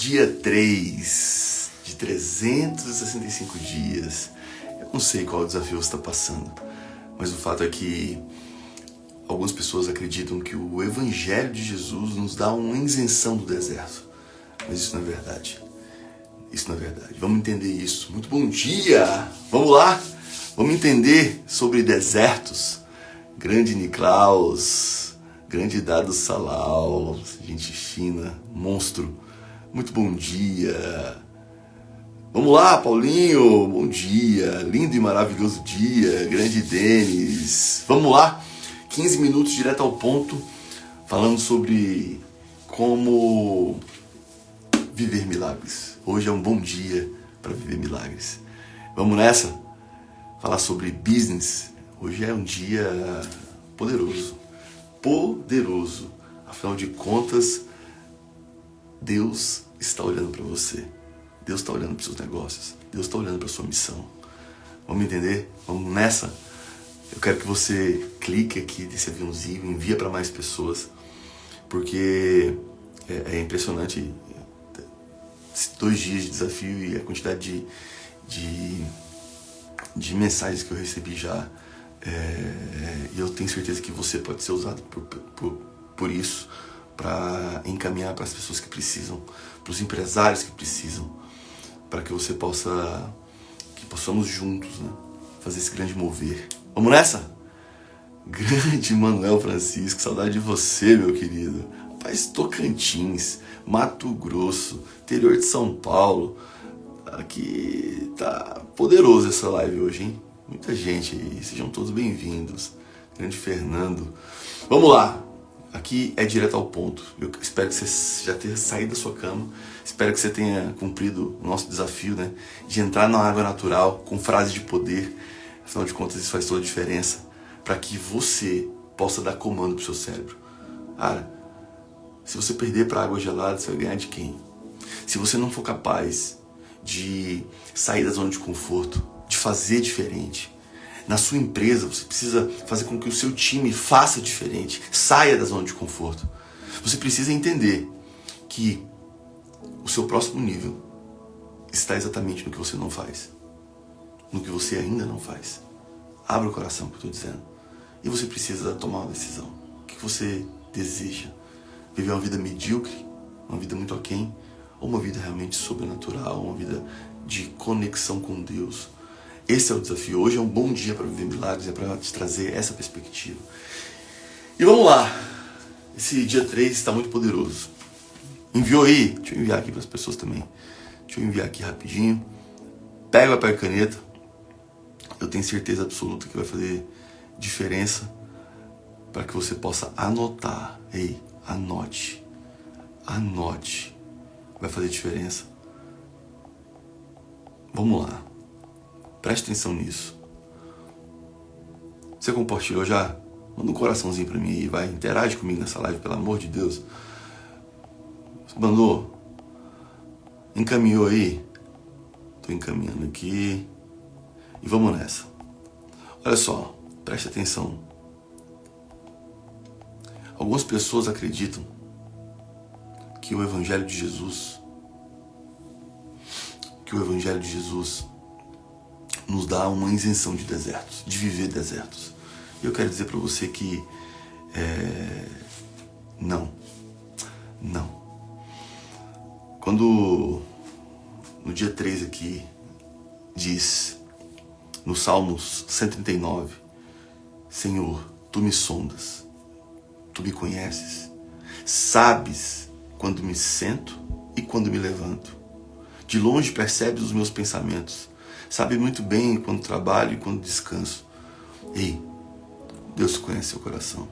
Dia 3 de 365 dias. Eu não sei qual desafio você está passando, mas o fato é que algumas pessoas acreditam que o Evangelho de Jesus nos dá uma isenção do deserto. Mas isso não é verdade. Isso não é verdade. Vamos entender isso. Muito bom dia! Vamos lá? Vamos entender sobre desertos. Grande Niklaus, grande Dado Salal, gente fina, monstro. Muito bom dia. Vamos lá, Paulinho, bom dia. Lindo e maravilhoso dia, grande Denis. Vamos lá, 15 minutos direto ao ponto, falando sobre como viver milagres. Hoje é um bom dia para viver milagres. Vamos nessa? Falar sobre business. Hoje é um dia poderoso. Poderoso. Afinal de contas, Deus está olhando para você. Deus está olhando para os seus negócios. Deus está olhando para a sua missão. Vamos entender? Vamos nessa? Eu quero que você clique aqui nesse aviãozinho, envia para mais pessoas, porque é impressionante 2 dias de desafio e a quantidade de mensagens que eu recebi já. E eu tenho certeza que você pode ser usado por isso, para encaminhar para as pessoas que precisam, para os empresários que precisam, para que você que possamos juntos, né, fazer esse grande mover. Vamos nessa? Grande Manuel Francisco, saudade de você, meu querido. Rapaz, Tocantins, Mato Grosso, interior de São Paulo. Aqui tá poderoso essa live hoje, hein? Muita gente aí, sejam todos bem-vindos. Grande Fernando. Vamos lá! Aqui é direto ao ponto. Eu espero que você já tenha saído da sua cama. Espero que você tenha cumprido o nosso desafio, né? De entrar na água natural com frases de poder. Afinal de contas, isso faz toda a diferença. Para que você possa dar comando pro seu cérebro. Cara, se você perder para água gelada, você vai ganhar de quem? Se você não for capaz de sair da zona de conforto, de fazer diferente, na sua empresa, você precisa fazer com que o seu time faça diferente, saia da zona de conforto. Você precisa entender que o seu próximo nível está exatamente no que você não faz, no que você ainda não faz. Abra o coração que eu estou dizendo. E você precisa tomar uma decisão. O que você deseja? Viver uma vida medíocre, uma vida muito aquém, ou uma vida realmente sobrenatural, uma vida de conexão com Deus? Esse é o desafio. Hoje é um bom dia para viver milagres, é para te trazer essa perspectiva. E vamos lá. Esse dia 3 está muito poderoso. Enviou aí? Deixa eu enviar aqui para as pessoas também. Deixa eu enviar aqui rapidinho. Pega o papel e caneta. Eu tenho certeza absoluta que vai fazer diferença para que você possa anotar. Ei, anote. Anote. Vai fazer diferença. Vamos lá. Preste atenção nisso. Você compartilhou já? Manda um coraçãozinho pra mim aí, vai. Interage comigo nessa live, pelo amor de Deus. Você mandou? Encaminhou aí? Tô encaminhando aqui. E vamos nessa. Olha só, preste atenção. Algumas pessoas acreditam que o Evangelho de Jesus nos dá uma isenção de desertos, de viver desertos. E eu quero dizer para você que não. Quando no dia 3 aqui diz, no Salmos 139, Senhor, Tu me sondas, Tu me conheces, sabes quando me sento e quando me levanto. De longe percebes os meus pensamentos. Sabe muito bem quando trabalho e quando descanso. Ei, Deus conhece seu coração.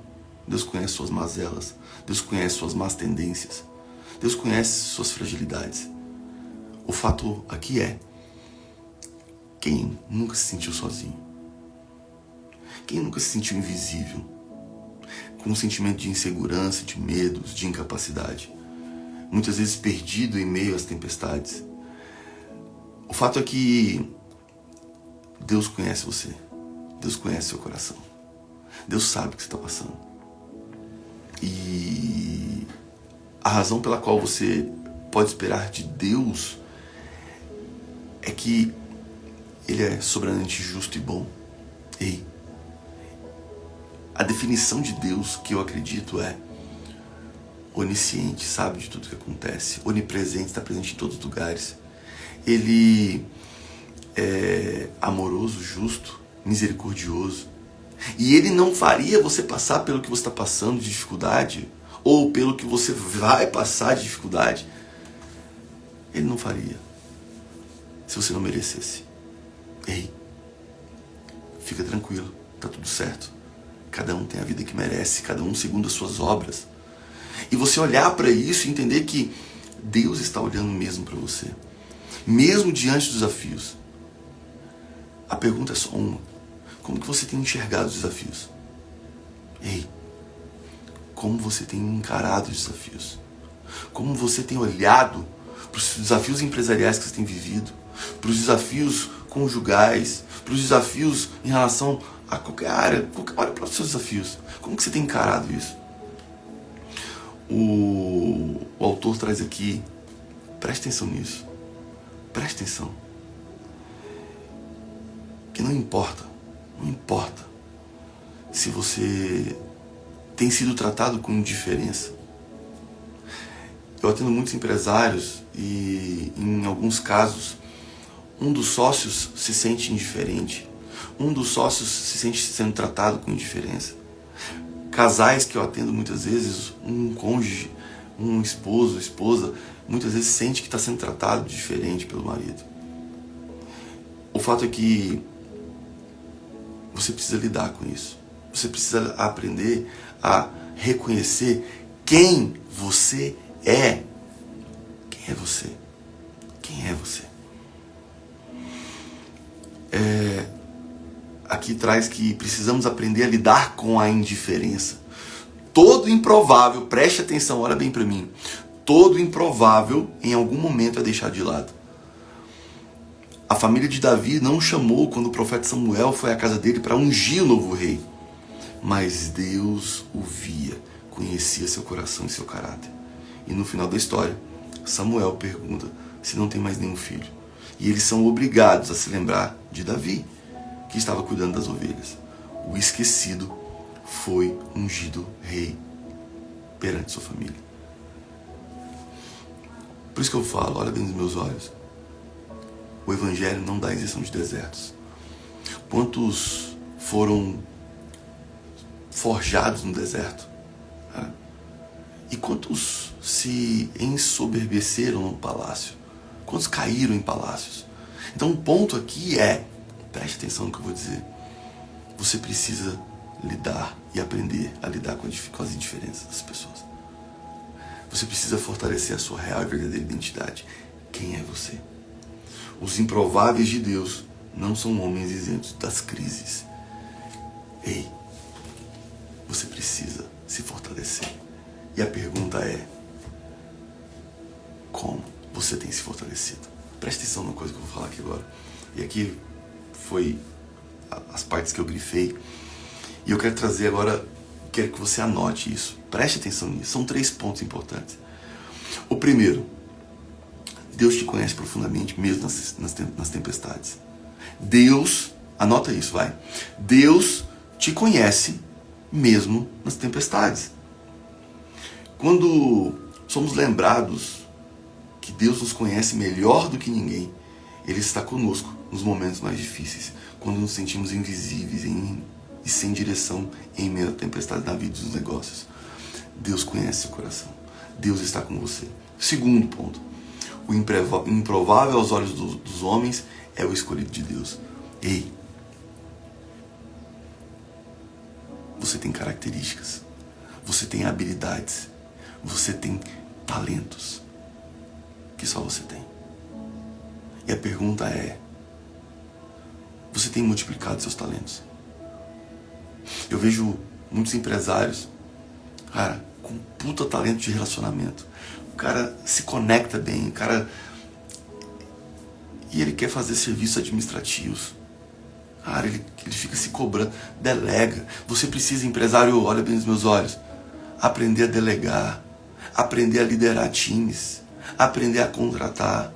Deus conhece suas mazelas. Deus conhece suas más tendências. Deus conhece suas fragilidades. O fato aqui é, quem nunca se sentiu sozinho? Quem nunca se sentiu invisível? Com um sentimento de insegurança, de medos, de incapacidade. Muitas vezes perdido em meio às tempestades. O fato é que Deus conhece você. Deus conhece seu coração. Deus sabe o que você está passando. E a razão pela qual você pode esperar de Deus é que Ele é soberanamente justo e bom. Ei, a definição de Deus que eu acredito é onisciente, sabe de tudo que acontece, onipresente, está presente em todos os lugares. Ele é amoroso, justo, misericordioso. E Ele não faria você passar pelo que você está passando de dificuldade, ou pelo que você vai passar de dificuldade. Ele não faria se você não merecesse. Ei, fica tranquilo, tá tudo certo. Cada um tem a vida que merece, cada um segundo as suas obras. E você olhar para isso e entender que Deus está olhando mesmo para você, mesmo diante dos desafios. A pergunta é só uma: como que você tem enxergado os desafios? Ei, como você tem encarado os desafios? Como você tem olhado para os desafios empresariais que você tem vivido, para os desafios conjugais, para os desafios em relação a qualquer área? Olha para os seus desafios. Como que você tem encarado isso? O autor traz aqui, preste atenção nisso, preste atenção, que não importa se você tem sido tratado com indiferença. Eu atendo muitos empresários e, em alguns casos, um dos sócios se sente indiferente, um dos sócios se sente sendo tratado com indiferença. Casais que eu atendo muitas vezes, um cônjuge, um esposo, esposa, muitas vezes sente que está sendo tratado diferente pelo marido. O fato é que você precisa lidar com isso. Você precisa aprender a reconhecer quem você é. Quem é você? Quem é você? Aqui traz que precisamos aprender a lidar com a indiferença. Todo improvável, preste atenção, olha bem para mim. Todo improvável em algum momento é deixado de lado. A família de Davi não o chamou quando o profeta Samuel foi à casa dele para ungir o novo rei. Mas Deus o via, conhecia seu coração e seu caráter. E no final da história, Samuel pergunta se não tem mais nenhum filho. E eles são obrigados a se lembrar de Davi, que estava cuidando das ovelhas. O esquecido foi ungido rei perante sua família. Por isso que eu falo, olha bem nos meus olhos, o Evangelho não dá isenção de desertos. Quantos foram forjados no deserto? E quantos se ensoberbeceram no palácio? Quantos caíram em palácios? Então o ponto aqui é, preste atenção no que eu vou dizer, você precisa lidar e aprender a lidar com as indiferenças das pessoas. Você precisa fortalecer a sua real e verdadeira identidade. Quem é você? Os improváveis de Deus não são homens isentos das crises. Ei, você precisa se fortalecer. E a pergunta é, como você tem se fortalecido? Preste atenção numa coisa que eu vou falar aqui agora. E aqui foi as partes que eu grifei. E eu quero trazer agora, quero que você anote isso. Preste atenção nisso. São 3 pontos importantes. O primeiro, Deus te conhece profundamente, mesmo nas tempestades. Deus, anota isso, vai. Deus te conhece mesmo nas tempestades. Quando somos lembrados que Deus nos conhece melhor do que ninguém, Ele está conosco nos momentos mais difíceis, quando nos sentimos invisíveis e sem direção em meio à tempestade da vida e dos negócios. Deus conhece seu coração. Deus está com você. Segundo ponto, o improvável aos olhos dos homens é o escolhido de Deus. Ei, você tem características, você tem habilidades, você tem talentos que só você tem. E a pergunta é, você tem multiplicado seus talentos? Eu vejo muitos empresários, cara, com puta talento de relacionamento. O cara se conecta bem, o cara... E ele quer fazer serviços administrativos. Cara, ele fica se cobrando. Delega. Você precisa, empresário, olha bem nos meus olhos, aprender a delegar, aprender a liderar times, aprender a contratar.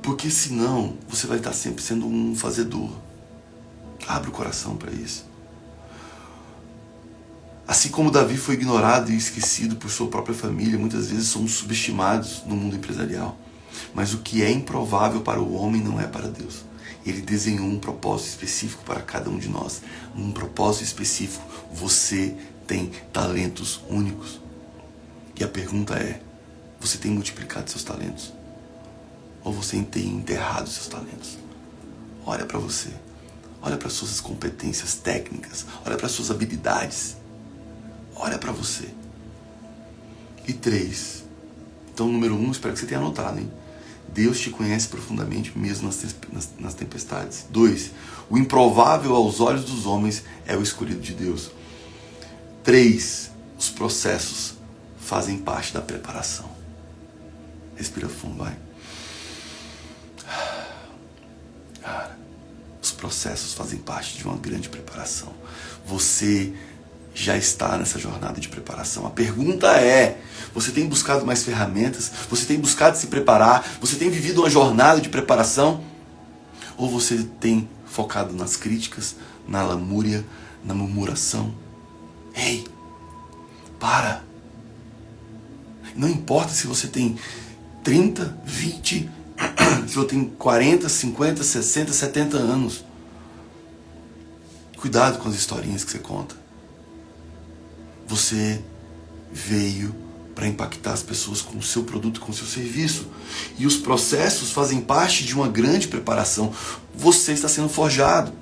Porque senão você vai estar sempre sendo um fazedor. Abre o coração para isso. Assim como Davi foi ignorado e esquecido por sua própria família, muitas vezes somos subestimados no mundo empresarial. Mas o que é improvável para o homem não é para Deus. Ele desenhou um propósito específico para cada um de nós. Um propósito específico. Você tem talentos únicos. E a pergunta é, você tem multiplicado seus talentos? Ou você tem enterrado seus talentos? Olha para você. Olha para suas competências técnicas. Olha para suas habilidades. Olha para você. E 3. Então, número 1, espero que você tenha anotado, hein? Deus te conhece profundamente mesmo nas tempestades. 2. O improvável aos olhos dos homens é o escolhido de Deus. 3. Os processos fazem parte da preparação. Respira fundo, vai. Cara, os processos fazem parte de uma grande preparação. Você já está nessa jornada de preparação. A pergunta é, você tem buscado mais ferramentas? Você tem buscado se preparar? Você tem vivido uma jornada de preparação? Ou você tem focado nas críticas, na lamúria, na murmuração? Ei, para! Não importa se você tem 30, 20, se você tem 40, 50, 60, 70 anos. Cuidado com as historinhas que você conta. Você veio para impactar as pessoas com o seu produto, com o seu serviço. E os processos fazem parte de uma grande preparação. Você está sendo forjado.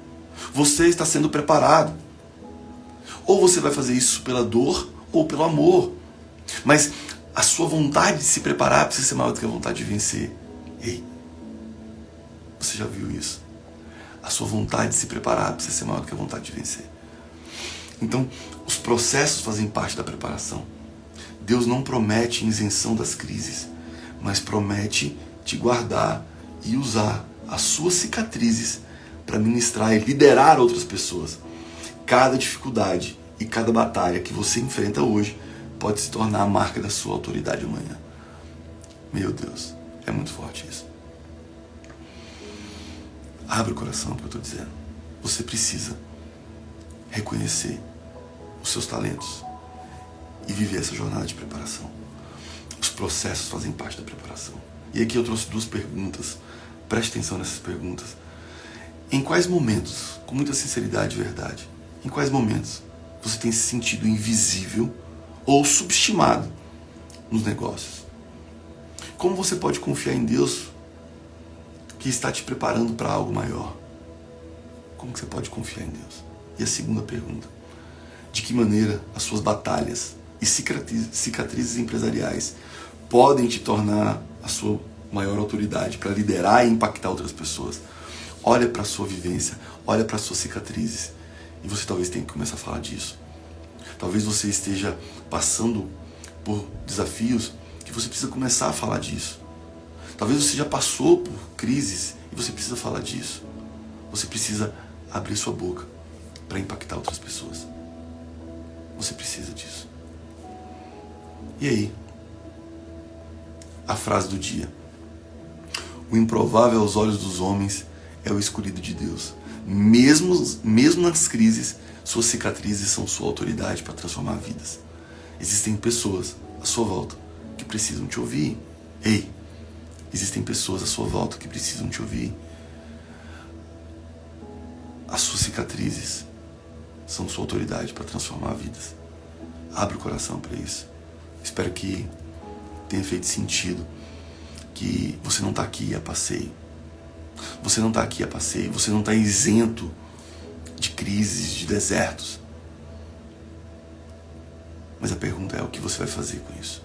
Você está sendo preparado. Ou você vai fazer isso pela dor ou pelo amor. Mas a sua vontade de se preparar precisa ser maior do que a vontade de vencer. Ei, você já viu isso? A sua vontade de se preparar precisa ser maior do que a vontade de vencer. Então, os processos fazem parte da preparação. Deus não promete isenção das crises, mas promete te guardar e usar as suas cicatrizes para ministrar e liderar outras pessoas. Cada dificuldade e cada batalha que você enfrenta hoje pode se tornar a marca da sua autoridade amanhã. Meu Deus, é muito forte isso. Abre o coração para o que eu estou dizendo. Você precisa reconhecer os seus talentos e viver essa jornada de preparação. Os processos fazem parte da preparação. E aqui eu trouxe 2 perguntas. Preste atenção nessas perguntas. Em quais momentos, com muita sinceridade e verdade, em quais momentos você tem se sentido invisível ou subestimado nos negócios? Como você pode confiar em Deus que está te preparando para algo maior? Como que você pode confiar em Deus? E a segunda pergunta: de que maneira as suas batalhas e cicatrizes empresariais podem te tornar a sua maior autoridade para liderar e impactar outras pessoas? Olha para a sua vivência, olha para as suas cicatrizes e você talvez tenha que começar a falar disso. Talvez você esteja passando por desafios que você precisa começar a falar disso. Talvez você já passou por crises e você precisa falar disso. Você precisa abrir sua boca para impactar outras pessoas. Você precisa disso. E aí? A frase do dia: o improvável aos olhos dos homens é o escolhido de Deus. Mesmo nas crises, suas cicatrizes são sua autoridade para transformar vidas. Existem pessoas à sua volta que precisam te ouvir. Ei, existem pessoas à sua volta que precisam te ouvir. As suas cicatrizes são sua autoridade para transformar vidas. Abre o coração para isso. Espero que tenha feito sentido, que você não está aqui a passeio. Você não está aqui a passeio, você não está isento de crises, de desertos. Mas a pergunta é: o que você vai fazer com isso?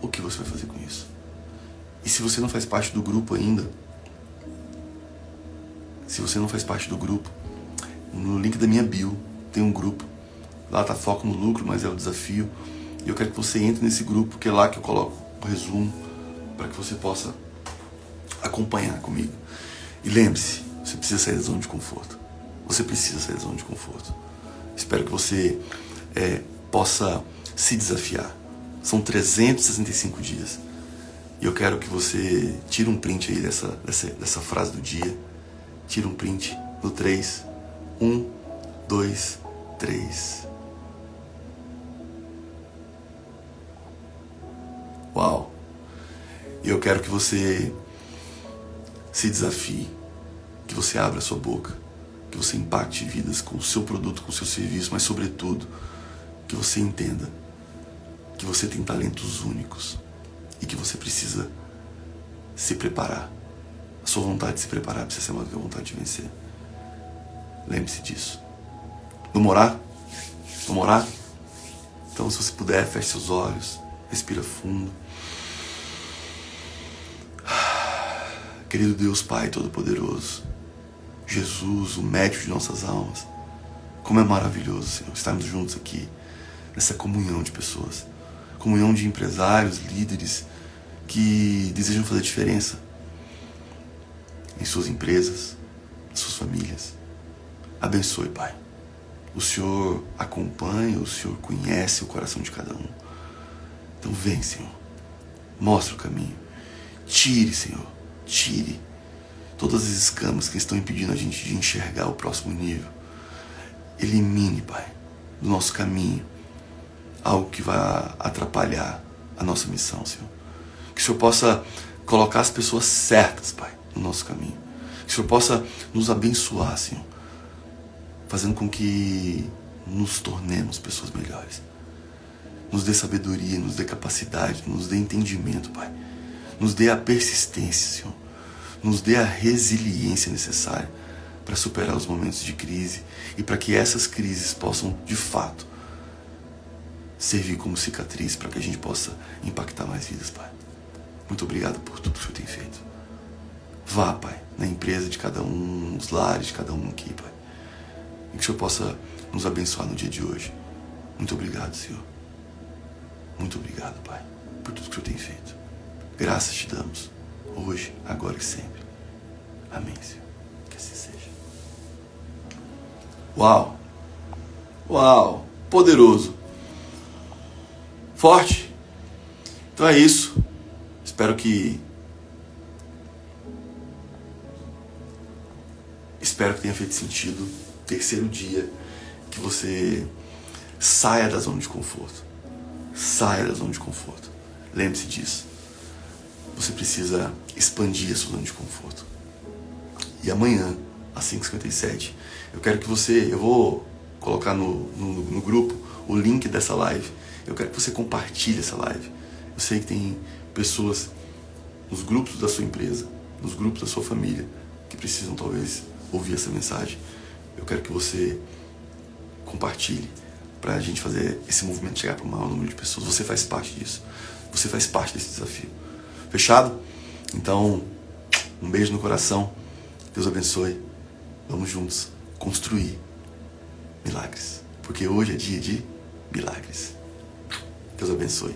O que você vai fazer com isso? E se você não faz parte do grupo ainda, no link da minha bio tem um grupo. Lá está foco no lucro, mas é o desafio. E eu quero que você entre nesse grupo, que é lá que eu coloco o resumo, para que você possa acompanhar comigo. E lembre-se, você precisa sair da zona de conforto. Você precisa sair da zona de conforto. Espero que você possa se desafiar. São 365 dias. E eu quero que você tire um print aí dessa frase do dia. Tira um print no 3. 1, 2, 3. Uau! E eu quero que você se desafie, que você abra a sua boca, que você impacte vidas com o seu produto, com o seu serviço, mas sobretudo, que você entenda que você tem talentos únicos e que você precisa se preparar. A sua vontade de se preparar precisa ser maior do que a vontade de vencer. Lembre-se disso. Vamos orar? Vamos orar? Então, se você puder, feche seus olhos, respira fundo. Querido Deus Pai Todo-Poderoso, Jesus, o médico de nossas almas, como é maravilhoso, Senhor, estarmos juntos aqui, nessa comunhão de pessoas, comunhão de empresários, líderes que desejam fazer diferença em suas empresas, em suas famílias. Abençoe, Pai. O Senhor acompanha, o Senhor conhece o coração de cada um. Então vem, Senhor, mostra o caminho. Tire, Senhor, tire todas as escamas que estão impedindo a gente de enxergar o próximo nível. Elimine, Pai, do nosso caminho algo que vai atrapalhar a nossa missão, Senhor. Que o Senhor possa colocar as pessoas certas, Pai, no nosso caminho. Que o Senhor possa nos abençoar, Senhor, fazendo com que nos tornemos pessoas melhores. Nos dê sabedoria, nos dê capacidade, nos dê entendimento, Pai. Nos dê a persistência, Senhor. Nos dê a resiliência necessária para superar os momentos de crise e para que essas crises possam, de fato, servir como cicatriz para que a gente possa impactar mais vidas, Pai. Muito obrigado por tudo que o Senhor tem feito. Vá, Pai, na empresa de cada um, nos lares de cada um aqui, Pai. E que o Senhor possa nos abençoar no dia de hoje. Muito obrigado, Senhor. Muito obrigado, Pai, por tudo que o Senhor tem feito. Graças te damos, hoje, agora e sempre. Amém, Senhor. Que assim seja. Uau! Uau! Poderoso! Forte! Então é isso. Espero que tenha feito sentido. Terceiro dia que você saia da zona de conforto. Saia da zona de conforto. Lembre-se disso. Você precisa expandir a sua zona de conforto. E amanhã, às 5h57, eu vou colocar no grupo o link dessa live. Eu quero que você compartilhe essa live. Eu sei que tem pessoas nos grupos da sua empresa, nos grupos da sua família, que precisam talvez ouvir essa mensagem. Eu quero que você compartilhe para a gente fazer esse movimento chegar para o maior número de pessoas. Você faz parte disso. Você faz parte desse desafio. Fechado? Então, um beijo no coração. Deus abençoe. Vamos juntos construir milagres. Porque hoje é dia de milagres. Deus abençoe.